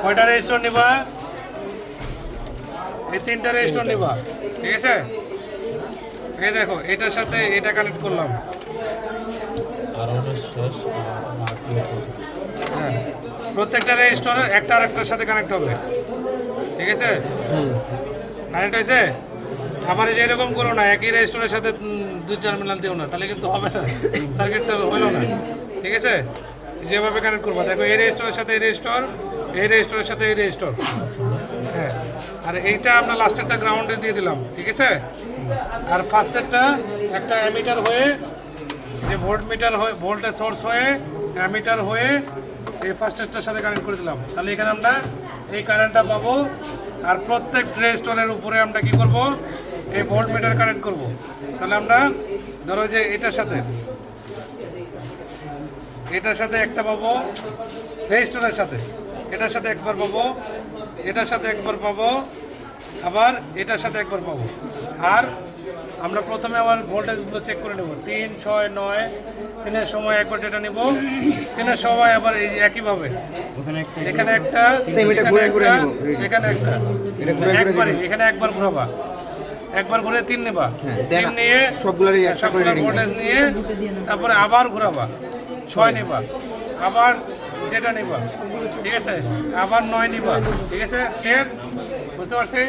কয়টা রেজিস্টার নিবা? এই 3টা রেজিস্টার নিবা, ঠিক আছে? এই দেখো এটার সাথে এটা কানেক্ট করলাম। হ্যাঁ, প্রত্যেকটা রেজিস্টার একটা আরেকটার সাথে কানেক্ট হবে, ঠিক আছে? কানেক্ট হয়েছে? আবার এই যে এরকম করো না, একই রেজিস্টারের সাথে 2 টার্মিনাল দিও না, তাহলে কিন্তু হবে না, সার্কিটটা হলো না, ঠিক আছে? যেভাবে কানেক্ট করবো, দেখো এই রেজিস্টারের সাথে এই রেজিস্টার, এই রেজিস্টারের সাথে এই রেজিস্টার, হ্যাঁ। আর এইটা আমরা লাস্টেরটা গ্রাউন্ডে দিয়ে দিলাম, ঠিক আছে? আর ফার্স্টেরটা একটা অ্যামিটার হয়ে, যে ভোল্ট মিটার হয়ে, ভোল্টেজ সোর্স হয়ে অ্যামিটার হয়ে এই ফার্স্টেরটার সাথে কানেক্ট করে দিলাম। তাহলে এখানে আমরা এই কারেন্টটা পাবো। আর প্রত্যেক রেজিস্টরের উপরে আমরা কি করব? এই ভোল্ট মিটার কানেক্ট করব। তাহলে আমরা ধরো যে এটার সাথে একটা পাবো, রেজিস্টরের সাথে এটার সাথে একবার পাবো, এটার সাথে একবার পাবো, আবার এটার সাথে একবার পাবো। আর আমরা প্রথমে আবার ভোল্টেজগুলো চেক করে নেব, 3, 6, 9, 3-এর সময় একবার ডেটা নেব, 3-এর সময় আবার এই একইভাবে এখানে একটা, এখানে একটা, একবারে এখানে একবার ঘোরাবা, একবার ঘুরে 3 নেবা, 3 নিয়ে সবগুলো ভোল্টেজ নিয়ে তারপরে আবার ঘোরাবা, 6 নেবা, আবার ডেটা নেবা, ঠিক আছে? আবার 9 নিবা, ঠিক আছে? ক্লিয়ার? বুঝতে পারছি?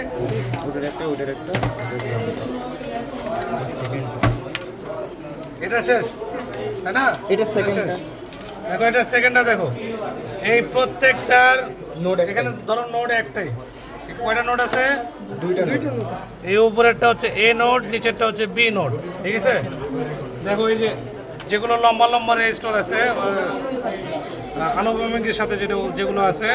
এটা শেষ, তাই না? এটা সেকেন্ডটা। দেখো এটা সেকেন্ডটা, দেখো এই প্রত্যেকটার নোড, এখানে ধরো নোড একটাই, কয়টা নোড আছে? দুইটা নোড আছে। এই উপরেরটা হচ্ছে এ নোড, নিচেরটা হচ্ছে বি নোড, ঠিক আছে? দেখো এই যে যেগুলো লম্বা লম্বা রেজিস্টার আছে আনুভূমিকের সাথে যেগুলো আছে